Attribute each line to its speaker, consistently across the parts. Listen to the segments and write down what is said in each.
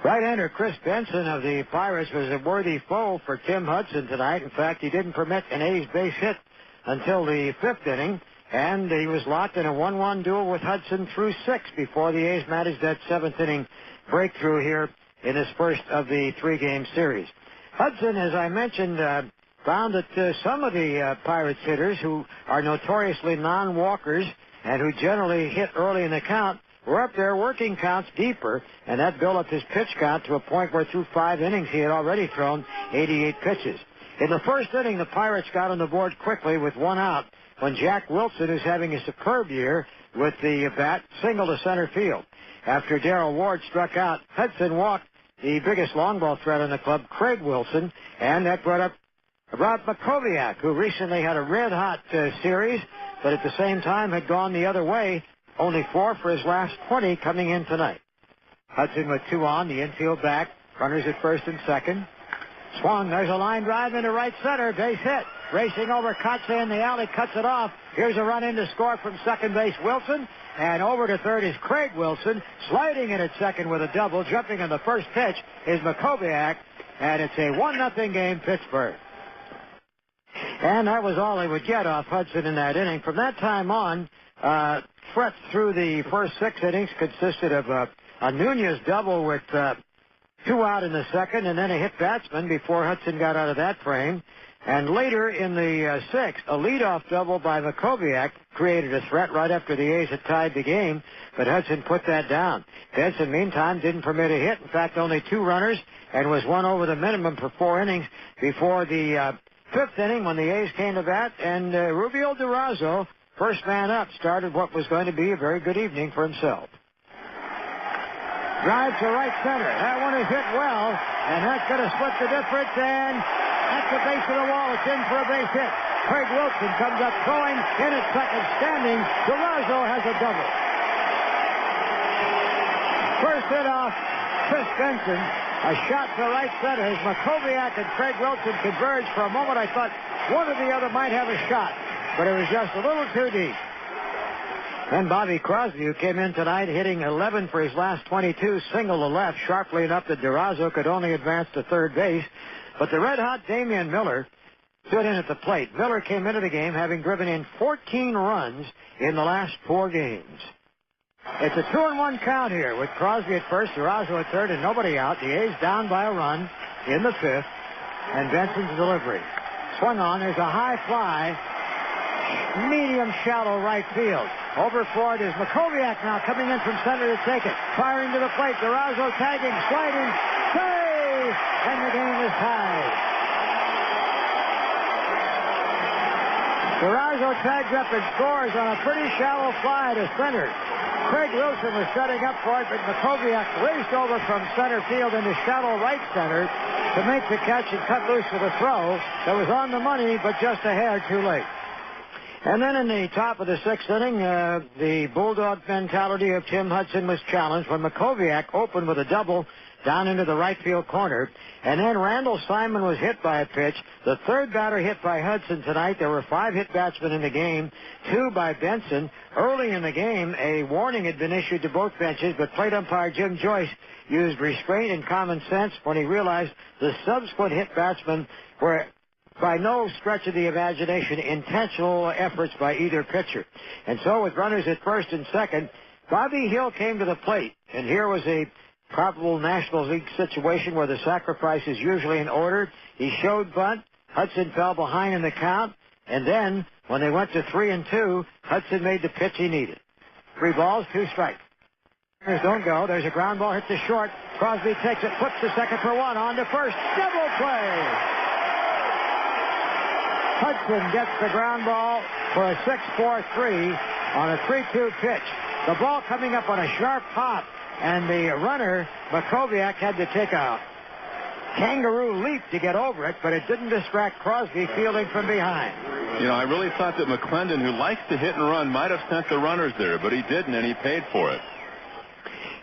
Speaker 1: Right-hander Chris Benson of the Pirates was a worthy foe for Tim Hudson tonight. In fact, he didn't permit an A's base hit until the 5th inning, and he was locked in a 1-1 duel with Hudson through 6 before the A's managed that 7th inning breakthrough here in this first of the 3-game series. Hudson, as I mentioned, found that some of the Pirates hitters who are notoriously non-walkers and who generally hit early in the count were up there working counts deeper, and that built up his pitch count to a point where through 5 innings he had already thrown 88 pitches. In the first inning, the Pirates got on the board quickly with 1 out when Jack Wilson, who's having a superb year with the bat, singled to center field. After Darrell Ward struck out, Hudson walked the biggest long ball threat in the club, Craig Wilson, and that brought up Makoviak, who recently had a red-hot series, but at the same time had gone the other way, only 4 for his last 20 coming in tonight. Hudson with 2 on, the infield back, runners at first and second. Swung, there's a line drive into right center, base hit. Racing over Kotze in the alley, cuts it off. Here's a run in to score from second base, Wilson. And over to third is Craig Wilson. Sliding in at second with a double. Jumping on the first pitch is Makoviak. And it's a 1-0 game, Pittsburgh. And that was all they would get off Hudson in that inning. From that time on, threats through the first 6 innings consisted of a Nunez double with 2 out in the second, and then a hit batsman before Hudson got out of that frame. And later in the 6th, a leadoff double by Makoviak created a threat right after the A's had tied the game, but Hudson put that down. Benson, meantime, didn't permit a hit. In fact, only 2 runners, and was 1 over the minimum for 4 innings before the 5th inning when the A's came to bat, and Rubio Durazo, first man up, started what was going to be a very good evening for himself. Drive to right center. That one is hit well, and that's going to split the difference, and at the base of the wall, it's in for a base hit. Craig Wilson comes up throwing, in at second, standing. Durazo has a double. First hit off Chris Benson. A shot to right center as Makoviak and Craig Wilson converged. For a moment, I thought one or the other might have a shot, but it was just a little too deep. And Bobby Crosby, who came in tonight hitting 11 for his last 22, singled to left sharply enough that Durazo could only advance to third base. But the red-hot Damian Miller stood in at the plate. Miller came into the game having driven in 14 runs in the last 4 games. It's a 2-1 count here with Crosby at first, Durazo at third, and nobody out. The A's down by a run in the 5th, and Benson's delivery. Swung on. There's a high fly, medium shallow right field. Over for it is Makoviak now coming in from center to take it. Firing to the plate. Durazo tagging, sliding, save! And the game is tied. Durazo tags up and scores on a pretty shallow fly to center. Craig Wilson was setting up for it, but Makoviak raced over from center field into shallow right center to make the catch and cut loose with a throw that was on the money, but just a hair too late. And then in the top of the 6th inning, the bulldog mentality of Tim Hudson was challenged when Makoviak opened with a double down into the right field corner. And then Randall Simon was hit by a pitch. The third batter hit by Hudson tonight. There were 5 hit batsmen in the game, 2 by Benson. Early in the game, a warning had been issued to both benches, but plate umpire Jim Joyce used restraint and common sense when he realized the subsequent hit batsmen were by no stretch of the imagination intentional efforts by either pitcher. And so with runners at first and second, Bobby Hill came to the plate. And here was a probable National League situation where the sacrifice is usually in order. He showed bunt. Hudson fell behind in the count. And then, when they went to 3-2, Hudson made the pitch he needed. 3 balls, 2 strikes. Runners don't go. There's a ground ball hit to short. Crosby takes it, flips to second for 1, on to first. Double play! Hudson gets the ground ball for a 6-4-3 on a 3-2 pitch. The ball coming up on a sharp hop, and the runner, Makoviak, had to take a kangaroo leap to get over it, but it didn't distract Crosby fielding from behind.
Speaker 2: You know, I really thought that McClendon, who likes to hit and run, might have sent the runners there, but he didn't, and he paid for it.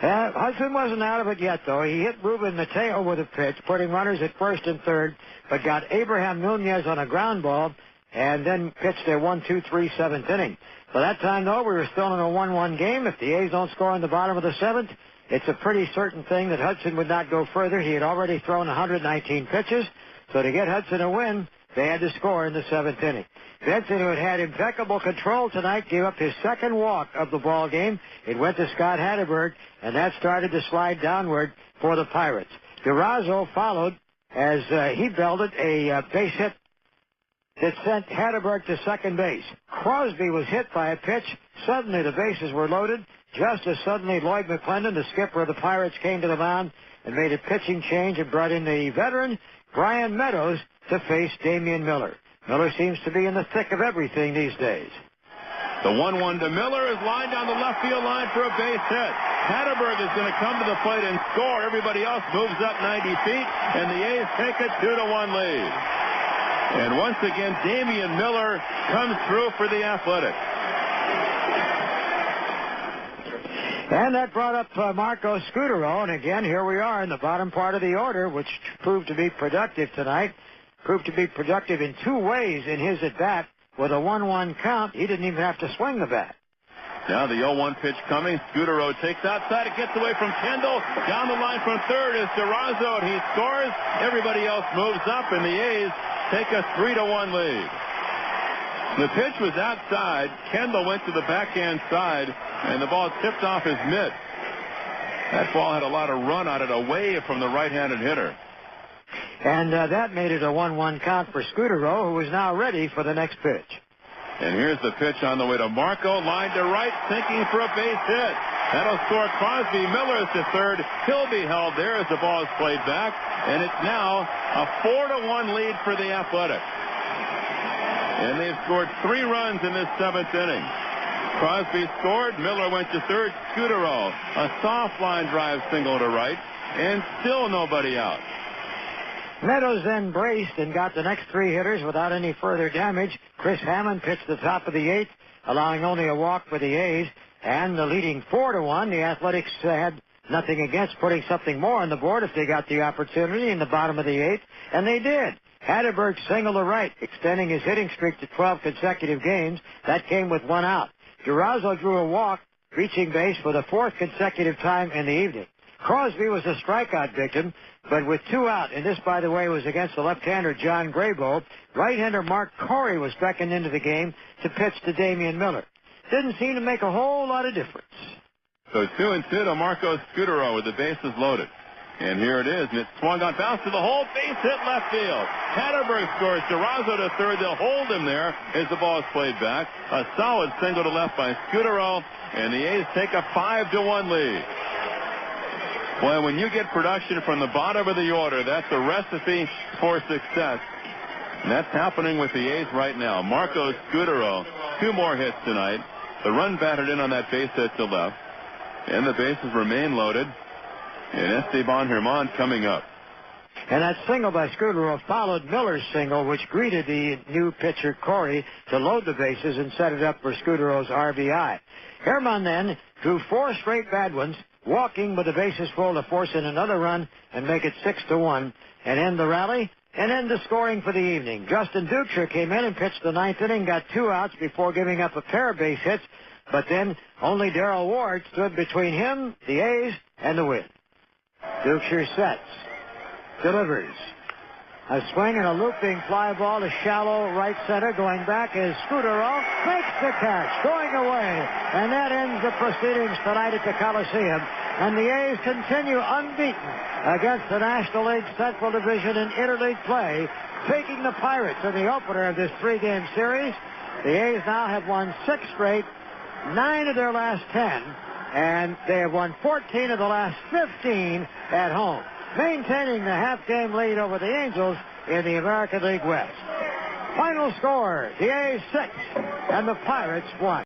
Speaker 1: Hudson wasn't out of it yet, though. He hit Ruben Mateo with a pitch, putting runners at first and third, but got Abraham Nunez on a ground ball, and then pitched a 1-2-3 7th inning. By that time, though, we were still in a 1-1 game. If the A's don't score in the bottom of the 7th, it's a pretty certain thing that Hudson would not go further. He had already thrown 119 pitches, so to get Hudson a win, they had to score in the 7th inning. Benson, who had impeccable control tonight, gave up his second walk of the ball game. It went to Scott Hatterberg, and that started to slide downward for the Pirates. DeRozzo followed as he belted a base hit that sent Hatterberg to second base. Crosby was hit by a pitch. Suddenly the bases were loaded. Just as suddenly Lloyd McClendon, the skipper of the Pirates, came to the mound and made a pitching change and brought in the veteran Brian Meadows to face Damian Miller. Miller seems to be in the thick of everything these days.
Speaker 2: The 1-1 to Miller is lined down the left field line for a base hit. Hatterberg is going to come to the plate and score. Everybody else moves up 90 feet, and the A's take a 2-1 lead. And once again, Damian Miller comes through for the Athletics.
Speaker 1: And that brought up Marco Scutaro. And again, here we are in the bottom part of the order, which proved to be productive tonight. Proved to be productive in two ways in his at-bat. With a 1-1 count, he didn't even have to swing the bat.
Speaker 2: Now the 0-1 pitch coming. Scutaro takes outside. It gets away from Kendall. Down the line from third is DeRozzo, and he scores. Everybody else moves up, and the A's take a 3-1 lead. The pitch was outside. Kendall went to the backhand side, and the ball tipped off his mitt. That ball had a lot of run on it away from the right-handed hitter.
Speaker 1: And that made it a 1-1 count for Scutaro, who is now ready for the next pitch.
Speaker 2: And here's the pitch on the way to Marco. Line to right, sinking for a base hit. That'll score Crosby. Miller is to third. He'll be held there as the ball is played back. And it's now a 4-1 lead for the Athletics. And they've scored 3 runs in this 7th inning. Crosby scored. Miller went to third. Scutaro, a soft line drive single to right. And still nobody out.
Speaker 1: Meadows then braced and got the next 3 hitters without any further damage. Chris Hammond pitched the top of the 8th, allowing only a walk for the A's. And the leading 4-1, the Athletics had nothing against putting something more on the board if they got the opportunity in the bottom of the 8th, and they did. Hatterberg single to right, extending his hitting streak to 12 consecutive games. That came with 1 out. DeRozzo drew a walk, reaching base for the 4th consecutive time in the evening. Crosby was a strikeout victim, but with 2 out, and this, by the way, was against the left-hander John Graybo. Right-hander Mark Corey was beckoned into the game to pitch to Damian Miller. Didn't seem to make a whole lot of difference.
Speaker 2: So 2-2 to Marco Scutaro with the bases loaded. And here it is, and it's swung on, bounce to the hole, base hit left field. Hatterberg scores. DeRozzo to third. They'll hold him there as the ball is played back. A solid single to left by Scutaro, and the A's take a 5-1 lead. Well, when you get production from the bottom of the order, that's a recipe for success. And that's happening with the A's right now. Marco Scutaro, 2 more hits tonight. The run batted in on that base hit to left. And the bases remain loaded. And Esteban Herman coming up.
Speaker 1: And that single by Scutaro followed Miller's single, which greeted the new pitcher Corey to load the bases and set it up for Scutaro's RBI. Herman then drew 4 straight bad ones, walking with the bases full to force in another run and make it 6-1 and end the rally and end the scoring for the evening. Justin Duchcher came in and pitched the 9th inning, got 2 outs before giving up a pair of base hits, but then only Darrell Ward stood between him, the A's, and the win. Duchcher sets, delivers. A swing and a looping fly ball to shallow right center. Going back is Scutaro. Makes the catch. Going away. And that ends the proceedings tonight at the Coliseum. And the A's continue unbeaten against the National League Central Division in interleague play, taking the Pirates in the opener of this 3-game series. The A's now have won 6 straight, 9 of their last 10, and they have won 14 of the last 15 at home, maintaining the half-game lead over the Angels in the American League West. Final score, the A's 6 and the Pirates 1.